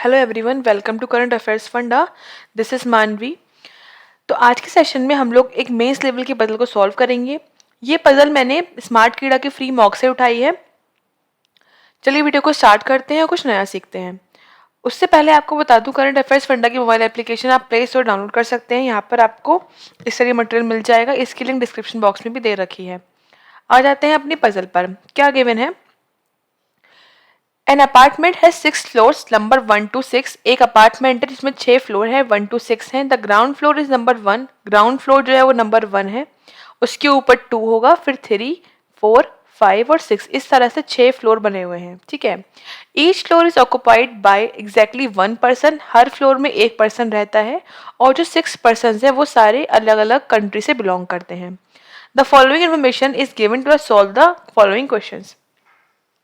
Hello everyone, welcome to current affairs funda. This is Manvi. तो आज के सेशन में हम लोग एक मेंस लेवल के पजल को सॉल्व करेंगे। ये पजल मैंने स्मार्ट कीड़ा के फ्री मॉक से उठाई है। चलिए वीडियो को स्टार्ट करते हैं और कुछ नया सीखते हैं। उससे पहले आपको बता दूं, करंट अफेयर्स फंडा की मोबाइल एप्लीकेशन आप प्ले स्टोर डाउनलोड कर सकते हैं। यहाँ पर आपको इस तरह मटेरियल मिल जाएगा। इसकी लिंक डिस्क्रिप्शन बॉक्स में भी दे रखी है। आ जाते हैं अपनी पजल पर। क्या गिवन है? एन अपार्टमेंट है 6 फ्लोर्स, नंबर 1 to 6। एक अपार्टमेंट है जिसमें 6 फ्लोर है, 1 to 6 है। The ground floor is number 1। Ground floor जो है वो नंबर 1 है। उसके ऊपर 2 होगा, फिर 3, 4, 5 और 6। इस तरह से 6 फ्लोर बने हुए हैं। ठीक है। Each floor is occupied by exactly 1 person. Her floor में एक पर्सन रहता है और जो 6 पर्सन है वो सारे अलग अलग कंट्री से बिलोंग करते हैं। The following information is given to solve the following questions.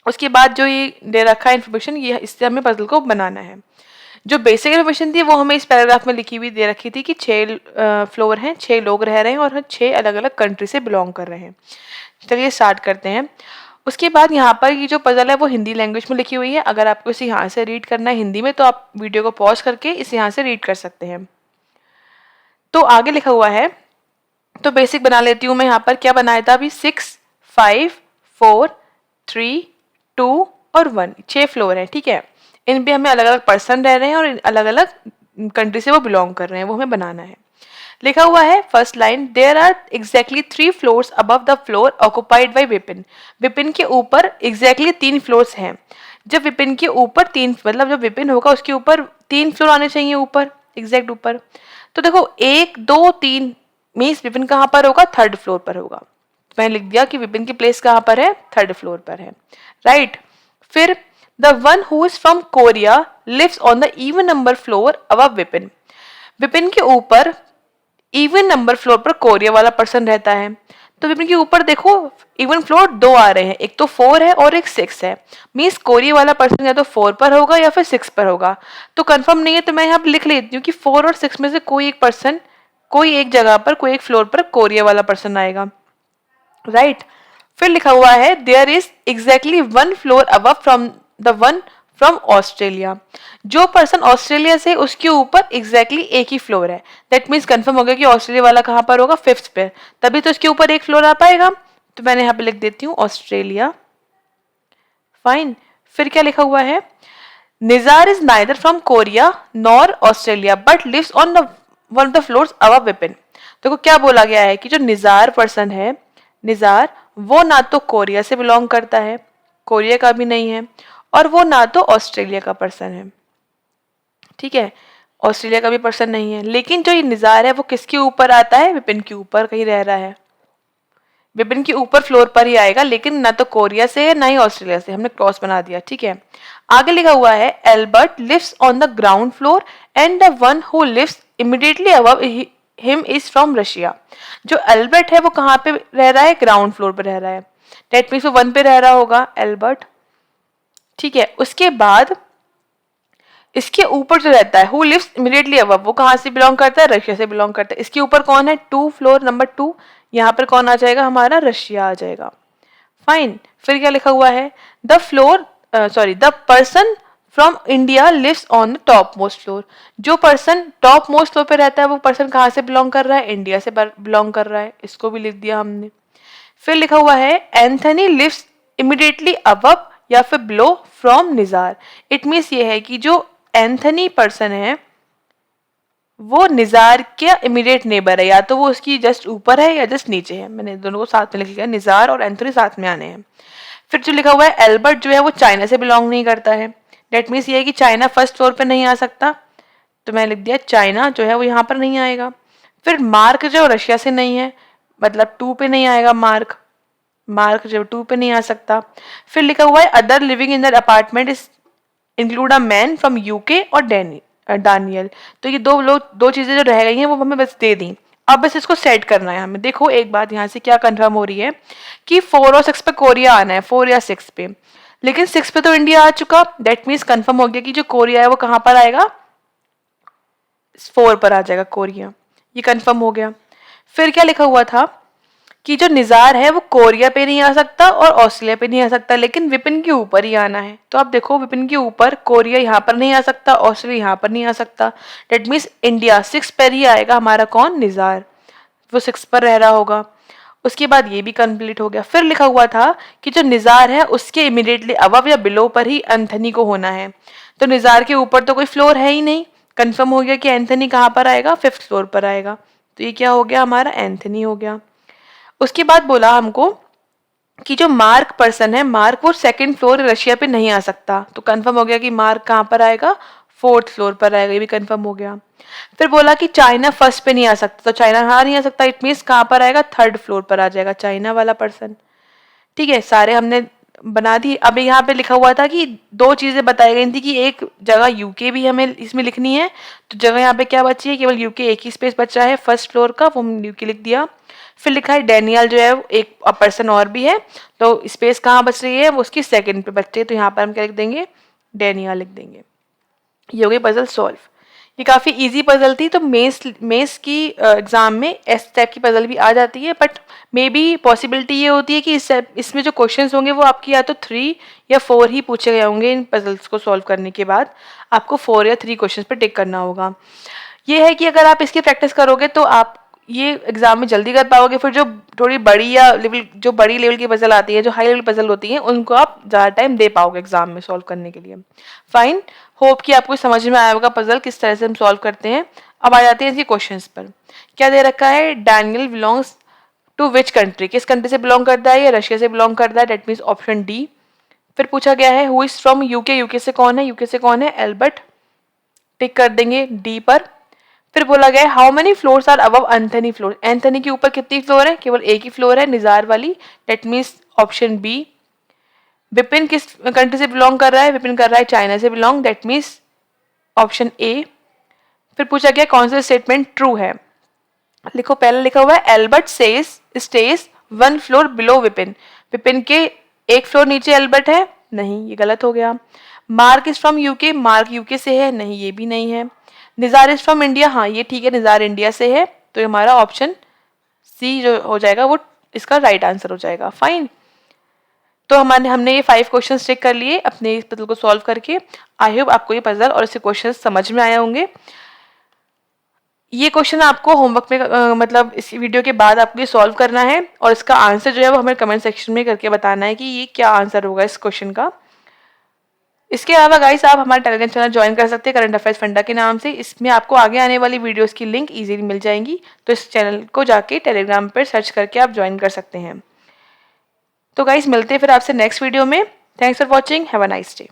उसके बाद जो ये दे रखा है इन्फॉर्मेशन, ये इससे हमें पजल को बनाना है। जो बेसिक इन्फॉर्मेशन थी वो हमें इस पैराग्राफ में लिखी हुई दे रखी थी कि 6 फ्लोर हैं, 6 लोग रह रहे हैं और 6 अलग अलग कंट्री से बिलोंग कर रहे हैं। चलिए स्टार्ट करते हैं। उसके बाद यहाँ पर ये जो पजल है वो हिंदी लैंग्वेज में लिखी हुई है। अगर आपको इसे यहाँ से रीड करना है हिंदी में तो आप वीडियो को पॉज करके इसे यहाँ से रीड कर सकते हैं। तो आगे लिखा हुआ है, तो बेसिक बना लेती हूँ मैं। यहाँ पर क्या बनाया था अभी? 6, 5, 4, 3, 2 और 1। 6 फ्लोर है। ठीक है। इन पे हमें अलग अलग पर्सन रह रहे हैं और अलग अलग कंट्री से वो बिलोंग कर रहे हैं, वो हमें बनाना है। लिखा हुआ है first line, there are exactly 3 floors above the floor occupied by Vipin. Vipin के ऊपर एग्जैक्टली 3 फ्लोर्स हैं। जब विपिन के ऊपर 3, मतलब जब विपिन होगा उसके ऊपर 3 फ्लोर आने चाहिए ऊपर, एग्जैक्ट ऊपर। तो देखो 1, 2, 3 मीन्स विपिन कहाँ पर होगा? 3rd फ्लोर पर होगा। मैंने लिख दिया कि विपिन की प्लेस कहाँ पर है? 3rd फ्लोर पर है। राइट। फिर the one who is from Korea lives on the even number floor above Vipin. Vipin के ऊपर इवन नंबर फ्लोर पर कोरिया वाला पर्सन रहता है। तो विपिन के ऊपर देखो इवन फ्लोर 2 आ रहे हैं, एक तो 4 है और एक 6 है। मीन्स कोरिया वाला पर्सन या तो 4 पर होगा या फिर 6 पर होगा। तो कंफर्म नहीं है तो मैं यहाँ पर लिख लेती हूँ कि 4 और 6 में से कोई एक पर्सन, कोई एक जगह पर, कोई एक फ्लोर पर कोरिया वाला पर्सन आएगा। राइट। फिर लिखा हुआ है there is exactly 1 floor above from the one from Australia. जो पर्सन ऑस्ट्रेलिया से, उसके ऊपर एग्जैक्टली एक ही फ्लोर है। दैट मीन्स कंफर्म हो गया कि ऑस्ट्रेलिया वाला कहाँ पर होगा? 5th पे। तभी तो उसके ऊपर एक फ्लोर आ पाएगा। तो मैंने यहाँ पे लिख देती हूँ ऑस्ट्रेलिया। फाइन। फिर क्या लिखा हुआ है? Nizar is neither from Korea nor Australia but lives on the one of the floors above Vipin. देखो क्या बोला गया है कि जो निजार पर्सन है, निजार, वो ना तो कोरिया से बिलोंग करता है, कोरिया का भी नहीं है, और वो ना तो ऑस्ट्रेलिया का पर्सन है। ठीक है। ऑस्ट्रेलिया का भी पर्सन नहीं है। लेकिन जो ये निजार है वो किसके ऊपर आता है? विपिन के ऊपर कहीं रह रहा है। विपिन के ऊपर फ्लोर पर ही आएगा, लेकिन ना तो कोरिया से है ना ही ऑस्ट्रेलिया से। हमने क्रॉस बना दिया। ठीक है। आगे लिखा हुआ है Albert lives on the ground floor and the one who lives immediately above him is from Russia. जो एल्बर्ट है वो कहाँ पे रह रहा है? ग्राउंड फ्लोर पे रह रहा है। डेट मीन्स वो 1 पे रह रहा होगा एल्बर्ट। ठीक है। उसके बाद इसके ऊपर जो रहता है हु लिव्स इमीडिएटली अबव, वो कहाँ से बिलोंग करता है? रशिया से बिलोंग करता है। इसके ऊपर कौन है? 2 फ्लोर नंबर 2। यहाँ पर कौन आ जाएगा? हमारा रशिया आ जाएगा। फाइन। फिर क्या लिखा हुआ है? The floor the person from India lives on the top most floor. जो पर्सन टॉप मोस्ट फ्लोर पे रहता है वो पर्सन कहाँ से बिलोंग कर रहा है? इंडिया से बिलोंग कर रहा है। इसको भी लिख दिया हमने। फिर लिखा हुआ है एंथनी लिव्स इमीडिएटली अबव या फिर below from Nizar. It means ये है कि जो एंथनी पर्सन है वो निजार के इमीडिएट नेबर है, या तो वो उसकी जस्ट ऊपर है या जस्ट नीचे है। मैंने दोनों को साथ में लिख लिया, निजार और एंथनी साथ में आने हैं। फिर जो लिखा हुआ है एल्बर्ट जो है वो चाइना से बिलोंग नहीं करता है। डेट मीन्स ये है कि चाइना 1st फ्लोर पे नहीं आ सकता। तो मैं लिख दिया चाइना जो है वो यहाँ पर नहीं आएगा। फिर मार्क जो रशिया से नहीं है, मतलब 2 पे नहीं आएगा मार्क। मार्क जो 2 पे नहीं आ सकता। फिर लिखा हुआ है other living in the apartment is include a man from UK और डानियल। तो ये दो चीजें जो रह गई हैं वो हमें बस दे दी। अब बस इसको सेट करना है हमें। देखो एक बात यहाँ से क्या कंफर्म हो रही है कि 4 और 6 पे कोरिया आना है, 4 या 6 पे। लेकिन 6 पे तो इंडिया आ चुका। दैट मीन्स कंफर्म हो गया कि जो कोरिया है वो कहाँ पर आएगा? 4 पर आ जाएगा कोरिया। ये कंफर्म हो गया। फिर क्या लिखा हुआ था कि जो निज़ार है वो कोरिया पे नहीं आ सकता और ऑस्ट्रेलिया पे नहीं आ सकता, लेकिन विपिन के ऊपर ही आना है। तो आप देखो विपिन के ऊपर, कोरिया यहाँ पर नहीं आ सकता, ऑस्ट्रेलिया यहाँ पर नहीं आ सकता। डेट मीन्स इंडिया 6 पर ही आएगा हमारा कौन, निज़ार, वो 6 पर रह रहा होगा। उसके बाद ये भी कंप्लीट हो गया। फिर लिखा हुआ था कि जो निज़ार है उसके इमीडिएटली अबव या बिलो पर ही एंथनी को होना है। तो निज़ार के ऊपर तो कोई फ्लोर है ही नहीं, कंफर्म हो गया कि एंथनी कहाँ पर आएगा, 5th फ्लोर पर आएगा। तो ये क्या हो गया, हमारा एंथनी हो गया। उसके बाद बोला हमको कि जो मार्क पर्सन है, मार्क वो 2nd फ्लोर रशिया पे नहीं आ सकता। तो कंफर्म हो गया कि मार्क कहाँ पर आएगा, 4th फ्लोर पर आएगा, ये भी कंफर्म हो गया। फिर बोला कि चाइना 1st पे नहीं आ सकता, तो चाइना हाँ नहीं आ सकता, इट मीन्स कहाँ पर आएगा, 3rd फ्लोर पर आ जाएगा चाइना वाला पर्सन। ठीक है, सारे हमने बना दी। अब यहाँ पे लिखा हुआ था कि 2 चीजें बताई गई थी कि एक जगह यूके भी हमें इसमें लिखनी है। तो जगह यहाँ पे क्या बची है, केवल यूके, एक ही स्पेस बचा है 1st फ्लोर का, वो हम यूके लिख दिया। फिर लिखा है डेनियल जो है एक पर्सन और भी है, तो स्पेस कहाँ बच रही है, वो उसकी 2nd पे बच रही है, तो यहाँ पर हम क्या लिख देंगे, डेनियल लिख देंगे। ये हो गई पजल सॉल्व। ये काफ़ी इजी पजल थी। तो मेंस की एग्जाम में इस टाइप की पजल भी आ जाती है, बट मे बी पॉसिबिलिटी ये होती है कि इसमें जो क्वेश्चंस होंगे वो आपकी या तो 3 या 4 ही पूछे गए होंगे। इन पजल्स को सॉल्व करने के बाद आपको 4 या 3 क्वेश्चंस पे टिक करना होगा। ये है कि अगर आप इसकी प्रैक्टिस करोगे तो आप ये एग्जाम में जल्दी कर पाओगे। फिर जो थोड़ी बड़ी या लेवल, जो बड़ी लेवल की पजल आती है, जो हाई लेवल पजल होती हैं, उनको आप ज़्यादा टाइम दे पाओगे एग्जाम में सॉल्व करने के लिए। फाइन, होप कि आपको समझ में आया होगा पजल किस तरह से हम सॉल्व करते हैं। अब आ जाते हैं इसके क्वेश्चंस पर। क्या दे रखा है, Daniel belongs to which country, किस कंट्री से बिलोंग करता है, ये रशिया से बिलोंग करता है, डेट मीन्स ऑप्शन डी। फिर पूछा गया है who is from UK, UK से कौन है, यूके से कौन है, एल्बर्ट, टिक कर देंगे डी पर। फिर बोला गया how many floors are above Anthony floor, Anthony के ऊपर कितनी फ्लोर है, केवल एक ही फ्लोर है, निजार वाली, that means option B. Vipin किस कंट्री से बिलोंग कर रहा है, विपिन कर रहा है चाइना से belong, that means option A. फिर पूछा गया कौन सा स्टेटमेंट ट्रू है, लिखो। पहले लिखा हुआ है Albert says stage 1 floor below Vipin, Vipin के 1 फ्लोर नीचे एल्बर्ट है, नहीं ये गलत हो गया। Mark is from UK, mark UK से है, नहीं ये भी नहीं है। निजार इज फ्रॉम इंडिया, हाँ ये ठीक है, निजार इंडिया से है, तो हमारा ऑप्शन सी जो हो जाएगा वो इसका राइट आंसर हो जाएगा। फाइन, तो हमने ये 5 क्वेश्चन टिक कर लिए अपने इस पजल को सॉल्व करके। आई होप आपको ये पजल और इसके क्वेश्चन समझ में आए होंगे। ये क्वेश्चन आपको होमवर्क में मतलब इस वीडियो के बाद आपको ये सॉल्व करना है, और इसका आंसर जो है वो हमें कमेंट सेक्शन में करके बताना है कि ये क्या आंसर होगा इस क्वेश्चन का। इसके अलावा गाइस आप हमारा टेलीग्राम चैनल ज्वाइन कर सकते हैं करंट अफेयर्स फंडा के नाम से। इसमें आपको आगे आने वाली वीडियोस की लिंक इजीली मिल जाएंगी, तो इस चैनल को जाके टेलीग्राम पर सर्च करके आप ज्वाइन कर सकते हैं। तो गाइस मिलते हैं फिर आपसे नेक्स्ट वीडियो में। Thanks for watching, have a nice day.